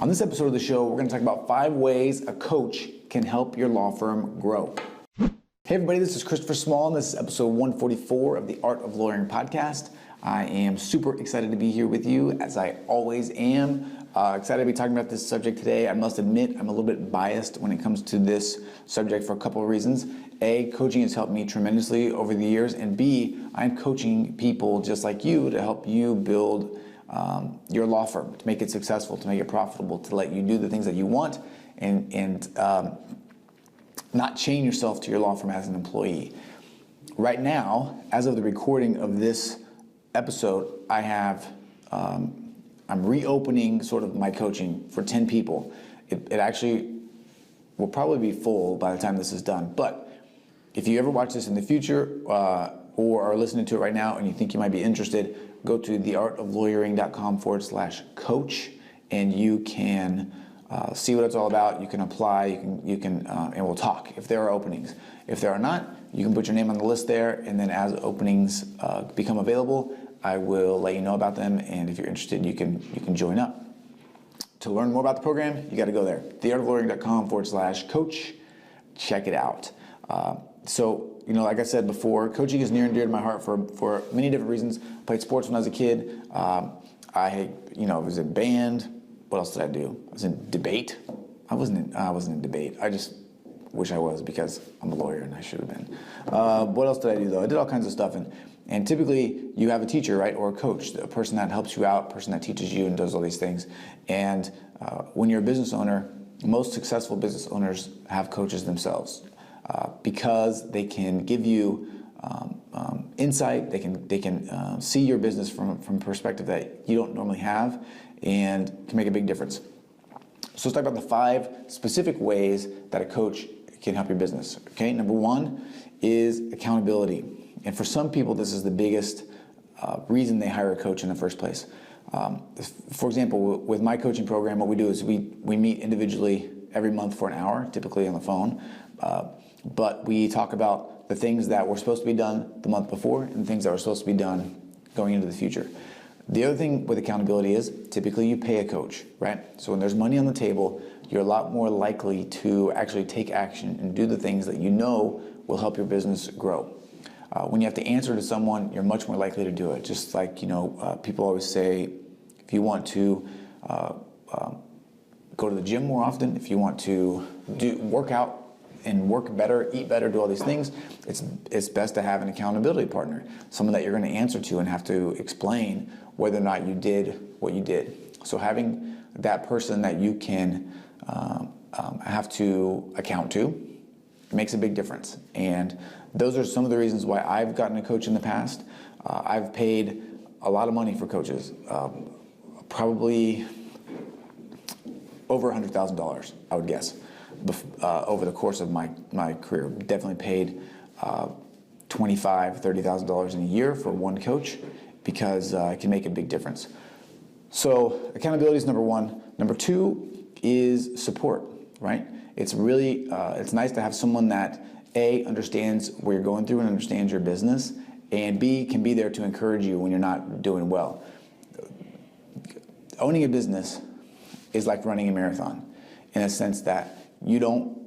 On this episode of the show, we're going to talk about 5 ways a coach can help your law firm grow. Hey everybody, this is Christopher Small, and this is episode 144 of the Art of Lawyering podcast. I am super excited to be here with you, as I always am. Excited to be talking about this subject today. I must admit, I'm a little bit biased when it comes to this subject for a couple of reasons. A, coaching has helped me tremendously over the years, and B, I'm coaching people just like you to help you build your law firm, to make it successful, to make it profitable, to let you do the things that you want, and not chain yourself to your law firm as an employee. Right now, as of the recording of this episode, I have I'm reopening sort of my coaching for 10 people. It actually will probably be full by the time this is done. But if you ever watch this in the future or are listening to it right now and you think you might be interested, go to theartoflawyering.com/coach and you can see what it's all about. You can apply, you can and we'll talk if there are openings. If there are not, you can put your name on the list there, and then as openings become available, I will let you know about them, and if you're interested, you can join up. To learn more about the program, you got to go there, theartoflawyering.com/coach. Check it out. So, like I said before, coaching is near and dear to my heart for many different reasons. I played sports when I was a kid. I was in band. What else did I do? I was in debate. I wasn't in debate. I just wish I was, because I'm a lawyer and I should have been. What else did I do though? I did all kinds of stuff, and typically you have a teacher, right, or a coach, a person that helps you out, a person that teaches you and does all these things. And when you're a business owner, most successful business owners have coaches themselves because they can give you insight. They can see your business from a perspective that you don't normally have, and can make a big difference. So let's talk about the 5 specific ways that a coach can help your business. Okay, number 1 is accountability. And for some people, this is the biggest reason they hire a coach in the first place. For example, with my coaching program, what we do is we meet individually every month for an hour, typically on the phone. But we talk about the things that were supposed to be done the month before and the things that were supposed to be done going into the future. The other thing with accountability is typically you pay a coach, right? So when there's money on the table, you're a lot more likely to actually take action and do the things that you know will help your business grow. When you have to answer to someone, you're much more likely to do it. Just like, people always say, if you want to go to the gym more often, if you want to work out and work better, eat better, do all these things, it's best to have an accountability partner, someone that you're going to answer to and have to explain whether or not you did what you did. So having that person that you can have to account to makes a big difference. And those are some of the reasons why I've gotten a coach in the past. I've paid a lot of money for coaches, probably over $100,000, I would guess, over the course of my career. Definitely paid $25,000, $30,000 in a year for one coach, because it can make a big difference. So accountability is number 1. Number 2 is support, right? It's really, it's nice to have someone that A, understands what you're going through and understands your business, and B, can be there to encourage you when you're not doing well. Owning a business is like running a marathon, in a sense that you don't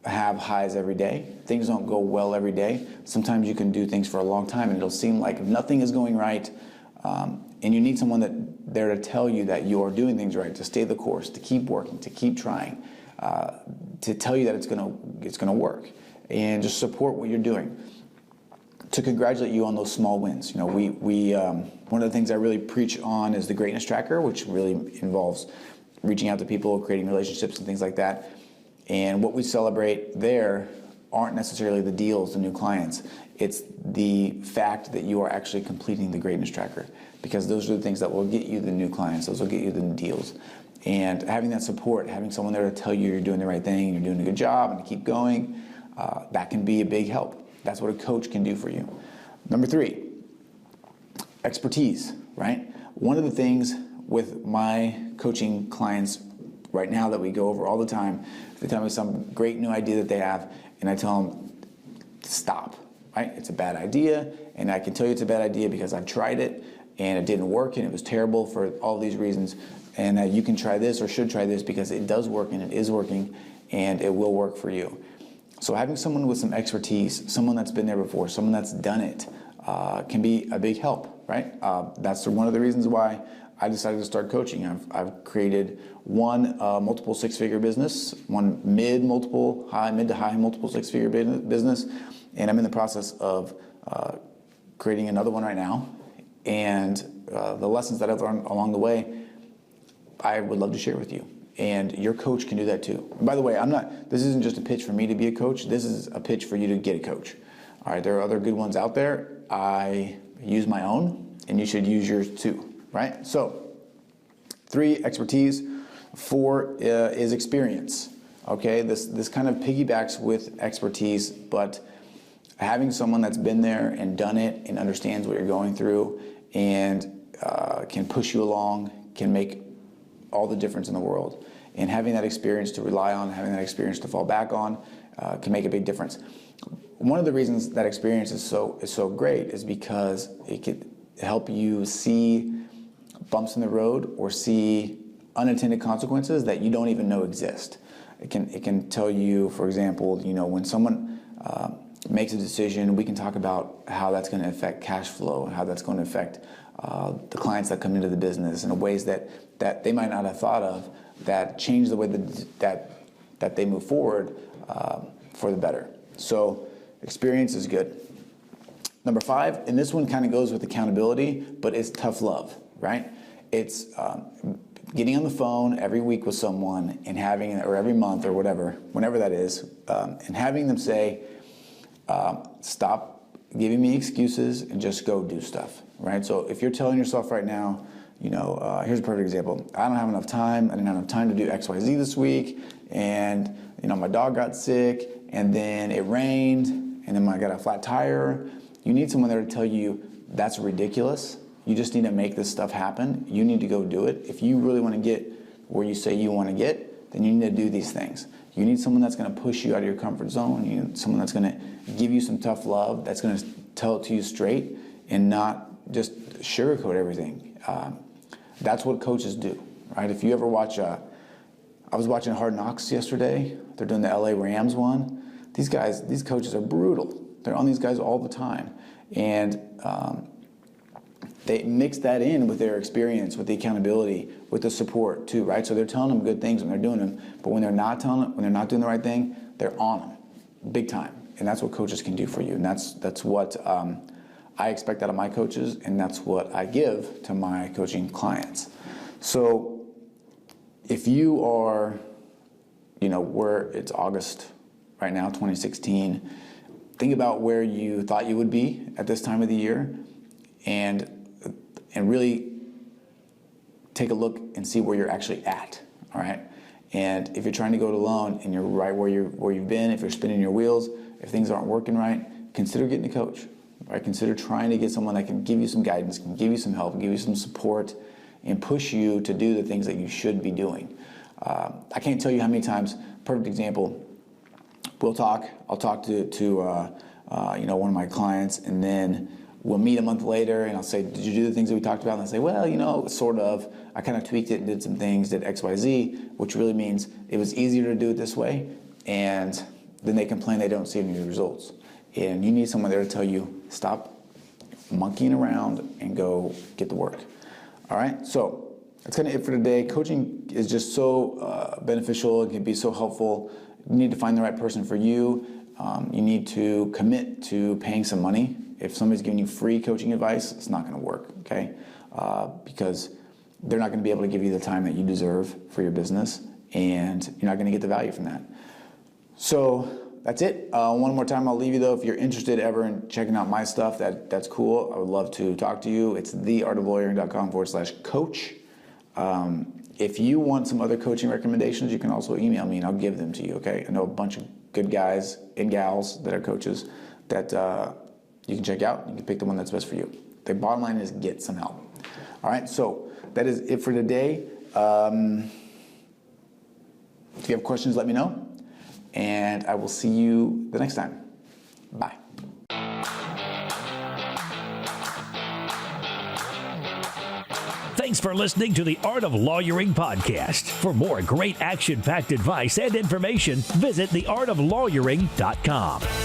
have highs every day. Things don't go well every day. Sometimes you can do things for a long time and it'll seem like nothing is going right, and you need someone there to tell you that you are doing things right, to stay the course, to keep working, to keep trying, to tell you that it's gonna work, and just support what you're doing, to congratulate you on those small wins. One of the things I really preach on is the greatness tracker, which really involves reaching out to people, creating relationships and things like that. And what we celebrate there aren't necessarily the deals, the new clients. It's the fact that you are actually completing the greatness tracker, because those are the things that will get you the new clients. Those will get you the new deals. And having that support, having someone there to tell you you're doing the right thing, you're doing a good job, and to keep going, that can be a big help. That's what a coach can do for you. Number 3, expertise, right? One of the things with my coaching clients right now that we go over all the time, they tell me some great new idea that they have, and I tell them, stop, right? It's a bad idea, and I can tell you it's a bad idea because I've tried it, and it didn't work, and it was terrible for all these reasons. and that you can try this or should try this because it does work and it is working and it will work for you. So having someone with some expertise, someone that's been there before, someone that's done it, can be a big help, right? That's one of the reasons why I decided to start coaching. I've created one multiple six-figure business, one mid to high multiple six-figure business, and I'm in the process of creating another one right now. And the lessons that I've learned along the way, I would love to share with you. And your coach can do that too. And by the way, this isn't just a pitch for me to be a coach. This is a pitch for you to get a coach. All right, there are other good ones out there. I use my own, and you should use yours too, right? So 3, expertise. 4 is experience. Okay, this kind of piggybacks with expertise, but having someone that's been there and done it and understands what you're going through and can push you along can make all the difference in the world. And having that experience to rely on, having that experience to fall back on, can make a big difference. One of the reasons that experience is so great is because it could help you see bumps in the road or see unintended consequences that you don't even know exist. It can tell you, for example, when someone makes a decision, we can talk about how that's going to affect cash flow and how that's going to affect the clients that come into the business in ways that they might not have thought of, that change the way that they move forward for the better. So experience is good. Number 5, and this one kind of goes with accountability, but it's tough love, right? It's getting on the phone every week with someone and or every month or whatever, whenever that is, and having them say, stop giving me excuses and just go do stuff, right? So if you're telling yourself right now, here's a perfect example. I don't have enough time. I didn't have enough time to do XYZ this week. And, my dog got sick and then it rained and then I got a flat tire. You need someone there to tell you that's ridiculous. You just need to make this stuff happen. You need to go do it. If you really want to get where you say you want to get, then you need to do these things. You need someone that's going to push you out of your comfort zone. You need someone that's going to give you some tough love, that's going to tell it to you straight and not just sugarcoat everything. That's what coaches do, right? If you ever watch, I was watching Hard Knocks yesterday. They're doing the LA Rams one. These coaches are brutal. They're on these guys all the time. And they mix that in with their experience, with the accountability, with the support too, right? So they're telling them good things when they're doing them, but when they're not doing the right thing, they're on them, big time. And that's what coaches can do for you. And that's what I expect out of my coaches, and that's what I give to my coaching clients. So if you are, it's August right now, 2016, think about where you thought you would be at this time of the year and really take a look and see where you're actually at, all right? And if you're trying to go it alone and you're right where you've been, if you're spinning your wheels, if things aren't working right, consider getting a coach, right? Consider trying to get someone that can give you some guidance, can give you some help, give you some support, and push you to do the things that you should be doing. I can't tell you how many times, perfect example, I'll talk to one of my clients, and then we'll meet a month later, and I'll say, did you do the things that we talked about? And they'll say, well, sort of. I kind of tweaked it and did some things, did X, Y, Z, which really means it was easier to do it this way, and then they complain they don't see any results. And you need someone there to tell you, stop monkeying around and go get the work. All right, so that's kind of it for today. Coaching is just so beneficial. It can be so helpful. You need to find the right person for you. You need to commit to paying some money. If somebody's giving you free coaching advice, it's not going to work, okay? Because they're not going to be able to give you the time that you deserve for your business, and you're not going to get the value from that. So that's it. One more time, I'll leave you though. If you're interested ever in checking out my stuff, that's cool. I would love to talk to you. It's theartoflawyering.com/coach. If you want some other coaching recommendations, you can also email me and I'll give them to you, okay? I know a bunch of good guys and gals that are coaches that you can check out. You can pick the one that's best for you. The bottom line is get some help. All right, so that is it for today. If you have questions, let me know. And I will see you the next time. Bye. Thanks for listening to the Art of Lawyering podcast. For more great action-packed advice and information, visit theartoflawyering.com.